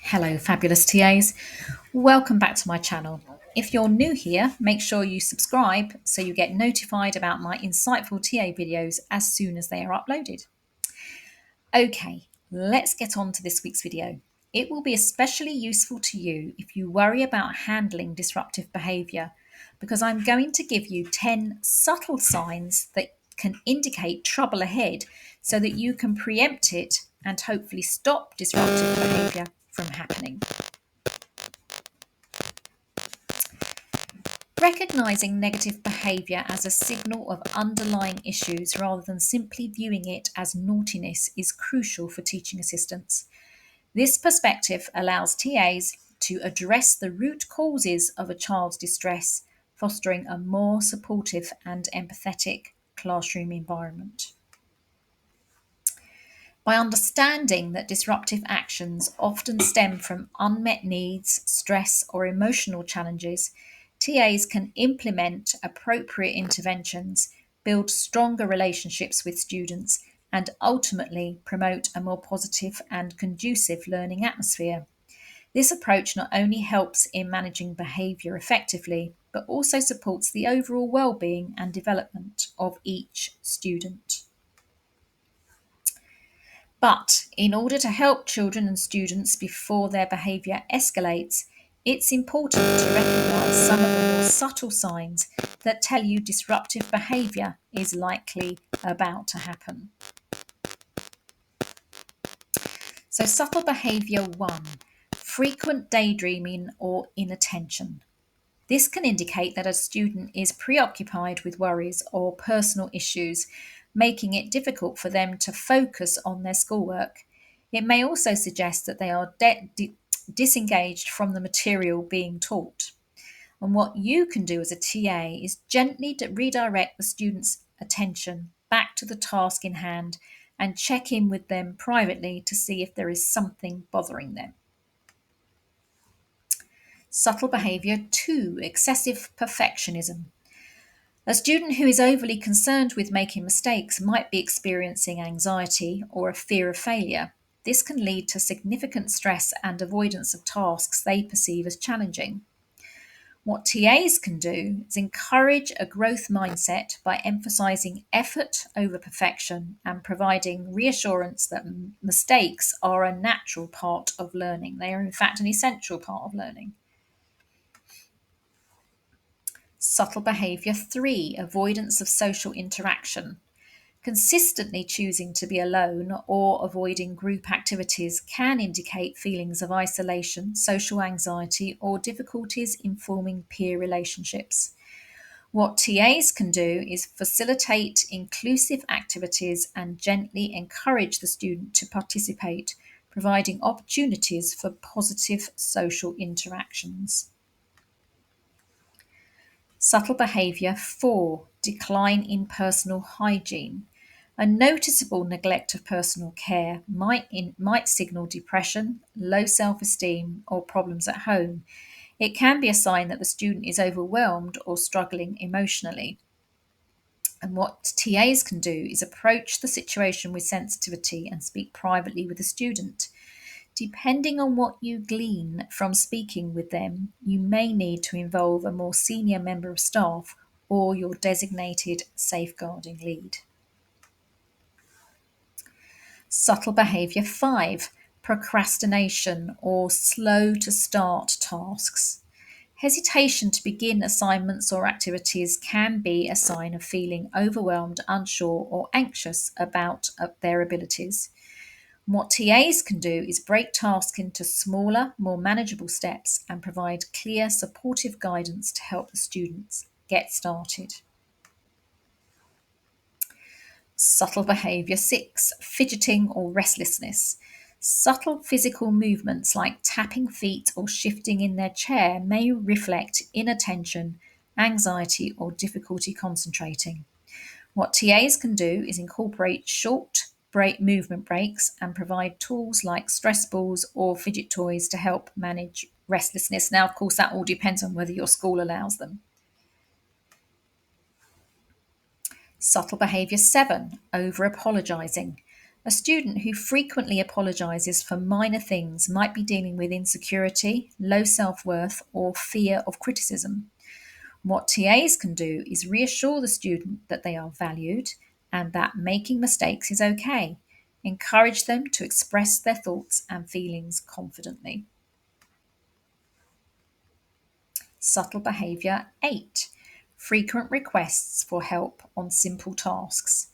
Hello, fabulous TAs. Welcome back to my channel. If you're new here, make sure you subscribe so you get notified about my insightful TA videos as soon as they are uploaded. Okay, let's get on to this week's video. It will be especially useful to you if you worry about handling disruptive behaviour because I'm going to give you 10 subtle signs that can indicate trouble ahead so that you can preempt it and hopefully stop disruptive behaviour from happening. Recognizing negative behaviour as a signal of underlying issues rather than simply viewing it as naughtiness is crucial for teaching assistants. This perspective allows TAs to address the root causes of a child's distress, fostering a more supportive and empathetic classroom environment. By understanding that disruptive actions often stem from unmet needs, stress, or emotional challenges, TAs can implement appropriate interventions, build stronger relationships with students, and ultimately promote a more positive and conducive learning atmosphere. This approach not only helps in managing behaviour effectively, but also supports the overall well-being and development of each student. But in order to help children and students before their behaviour escalates, it's important to recognise some of the more subtle signs that tell you disruptive behaviour is likely about to happen. So, subtle behaviour 1: frequent daydreaming or inattention. This can indicate that a student is preoccupied with worries or personal issues, making it difficult for them to focus on their schoolwork. It may also suggest that they are disengaged from the material being taught. And what you can do as a TA is gently redirect the student's attention back to the task in hand and check in with them privately to see if there is something bothering them. Subtle behaviour 2: excessive perfectionism. A student who is overly concerned with making mistakes might be experiencing anxiety or a fear of failure. This can lead to significant stress and avoidance of tasks they perceive as challenging. What TAs can do is encourage a growth mindset by emphasising effort over perfection and providing reassurance that mistakes are a natural part of learning. They are, in fact, an essential part of learning. Subtle behaviour 3: avoidance of social interaction. Consistently choosing to be alone or avoiding group activities can indicate feelings of isolation, social anxiety, or difficulties in forming peer relationships. What TAs can do is facilitate inclusive activities and gently encourage the student to participate, providing opportunities for positive social interactions. Subtle behaviour 4: decline in personal hygiene. A noticeable neglect of personal care might signal depression, low self esteem, or problems at home. It can be a sign that the student is overwhelmed or struggling emotionally. And what TAs can do is approach the situation with sensitivity and speak privately with the student. Depending on what you glean from speaking with them, you may need to involve a more senior member of staff or your designated safeguarding lead. Subtle behaviour 5: procrastination or slow to start tasks. Hesitation to begin assignments or activities can be a sign of feeling overwhelmed, unsure, or anxious about their abilities. What TAs can do is break tasks into smaller, more manageable steps and provide clear, supportive guidance to help the students get started. Subtle behaviour 6: fidgeting or restlessness. Subtle physical movements like tapping feet or shifting in their chair may reflect inattention, anxiety, or difficulty concentrating. What TAs can do is incorporate short movement breaks and provide tools like stress balls or fidget toys to help manage restlessness. Now, of course, that all depends on whether your school allows them. Subtle behaviour 7: over apologising. A student who frequently apologises for minor things might be dealing with insecurity, low self worth, or fear of criticism. What TAs can do is reassure the student that they are valued and that making mistakes is okay. Encourage them to express their thoughts and feelings confidently. Subtle behaviour 8. Frequent requests for help on simple tasks.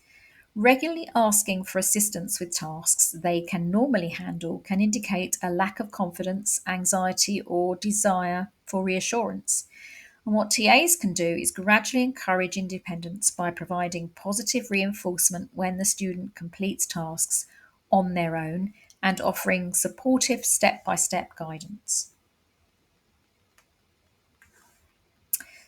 Regularly asking for assistance with tasks they can normally handle can indicate a lack of confidence, anxiety, or desire for reassurance. And what TAs can do is gradually encourage independence by providing positive reinforcement when the student completes tasks on their own and offering supportive step by step guidance.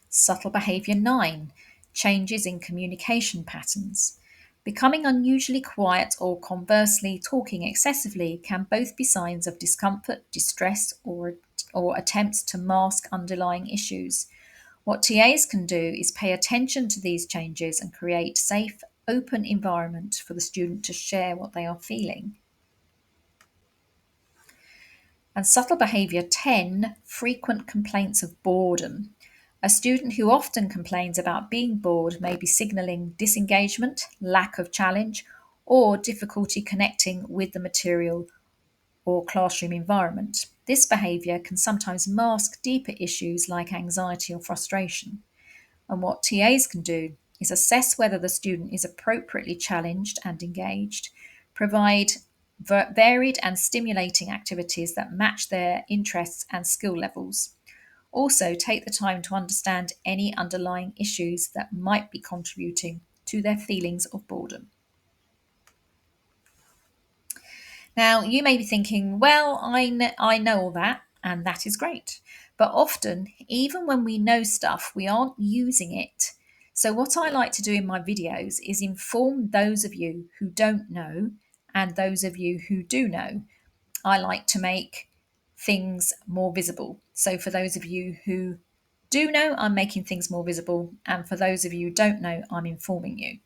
Subtle behaviour 9. Changes in communication patterns. Becoming unusually quiet or conversely talking excessively can both be signs of discomfort, distress, or attempts to mask underlying issues. What TAs can do is pay attention to these changes and create safe, open environment for the student to share what they are feeling. And subtle behaviour 10, frequent complaints of boredom. A student who often complains about being bored may be signalling disengagement, lack of challenge, or difficulty connecting with the material or classroom environment. This behaviour can sometimes mask deeper issues like anxiety or frustration. And what TAs can do is assess whether the student is appropriately challenged and engaged, provide varied and stimulating activities that match their interests and skill levels. Also, take the time to understand any underlying issues that might be contributing to their feelings of boredom. Now, you may be thinking, well, I know all that, and that is great. But often, even when we know stuff, we aren't using it. So, what I like to do in my videos is inform those of you who don't know and those of you who do know. I like to make things more visible. So, for those of you who do know, I'm making things more visible. And for those of you who don't know, I'm informing you.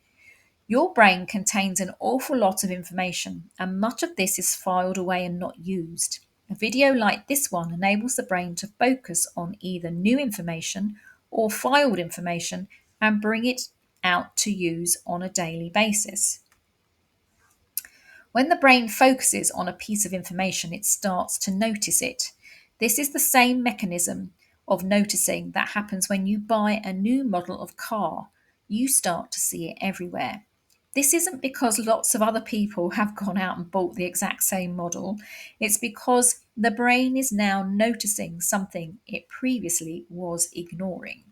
Your brain contains an awful lot of information, and much of this is filed away and not used. A video like this one enables the brain to focus on either new information or filed information and bring it out to use on a daily basis. When the brain focuses on a piece of information, it starts to notice it. This is the same mechanism of noticing that happens when you buy a new model of car. You start to see it everywhere. This isn't because lots of other people have gone out and bought the exact same model. It's because the brain is now noticing something it previously was ignoring.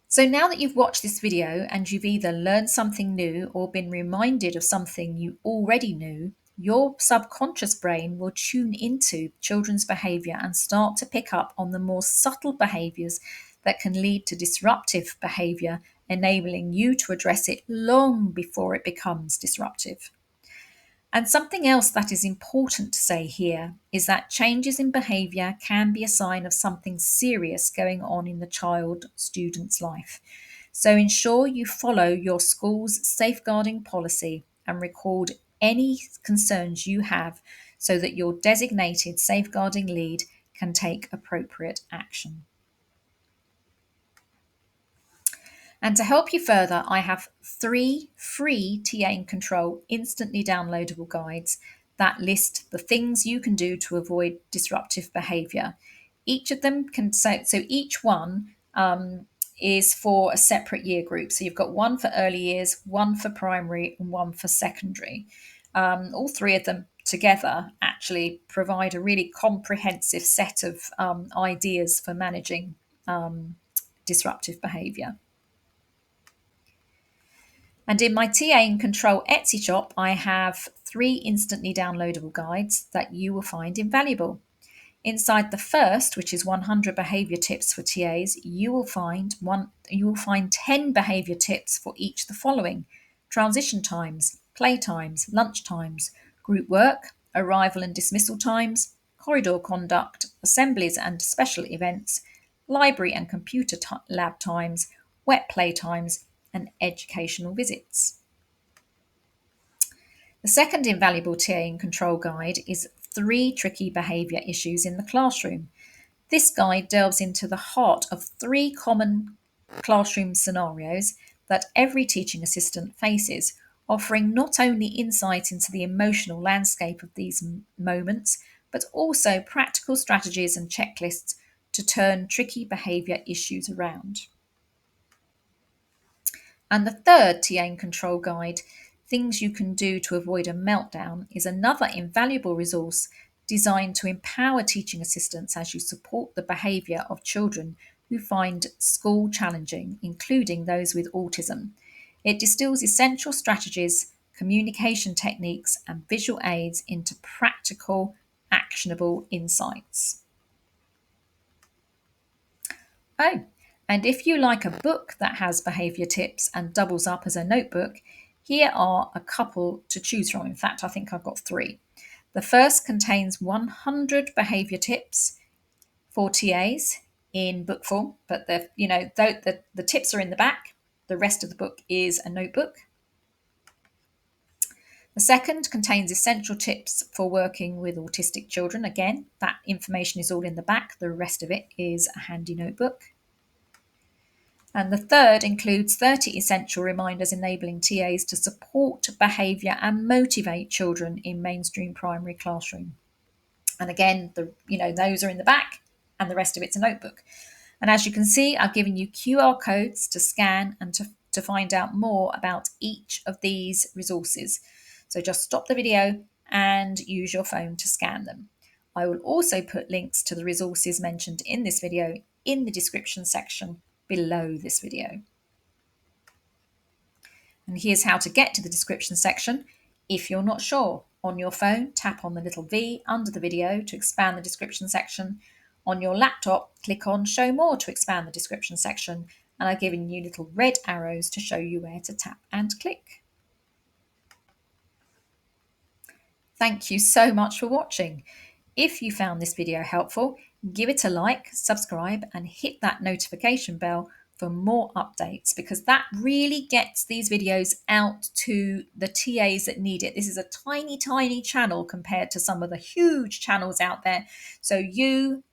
So now that you've watched this video and you've either learned something new or been reminded of something you already knew, your subconscious brain will tune into children's behaviour and start to pick up on the more subtle behaviours that can lead to disruptive behaviour, enabling you to address it long before it becomes disruptive. And something else that is important to say here is that changes in behaviour can be a sign of something serious going on in the child student's life. So ensure you follow your school's safeguarding policy and record any concerns you have so that your designated safeguarding lead can take appropriate action. And to help you further, I have 3 free TA in Control instantly downloadable guides that list the things you can do to avoid disruptive behaviour. Each of them can so each one is for a separate year group. So you've got one for early years, one for primary, and one for secondary. All 3 of them together actually provide a really comprehensive set of ideas for managing disruptive behaviour. And in my TA in Control Etsy shop, I have 3 instantly downloadable guides that you will find invaluable. Inside the first, which is 100 behaviour tips for TAs, you will find 10 behaviour tips for each of the following: transition times, play times, lunch times, group work, arrival and dismissal times, corridor conduct, assemblies and special events, library and computer lab times, wet play times, and educational visits. The second invaluable TAing control guide is 3 tricky behaviour issues in the classroom. This guide delves into the heart of 3 common classroom scenarios that every teaching assistant faces, offering not only insight into the emotional landscape of these moments, but also practical strategies and checklists to turn tricky behaviour issues around. And the third TAing control guide, Things You Can Do to Avoid a Meltdown, is another invaluable resource designed to empower teaching assistants as you support the behaviour of children who find school challenging, including those with autism. It distills essential strategies, communication techniques, and visual aids into practical, actionable insights. Oh, and if you like a book that has behaviour tips and doubles up as a notebook, here are a couple to choose from. In fact, I think I've got 3. The first contains 100 behaviour tips for TAs in book form, but the tips are in the back. The rest of the book is a notebook. The second contains essential tips for working with autistic children. Again, that information is all in the back. The rest of it is a handy notebook. And the third includes 30 essential reminders enabling TAs to support behaviour and motivate children in mainstream primary classroom. And again, those are in the back and the rest of it's a notebook. And as you can see, I've given you QR codes to scan and to find out more about each of these resources. So just stop the video and use your phone to scan them. I will also put links to the resources mentioned in this video in the description section below this video. And here's how to get to the description section. If you're not sure, on your phone, tap on the little V under the video to expand the description section. On your laptop, click on Show More to expand the description section. And I've given you little red arrows to show you where to tap and click. Thank you so much for watching. If you found this video helpful, give it a like, subscribe, and hit that notification bell for more updates, because that really gets these videos out to the TAs that need it. This is a tiny, tiny channel compared to some of the huge channels out there. So you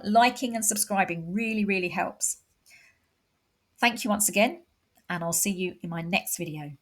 liking and subscribing really, really helps. Thank you once again, and I'll see you in my next video.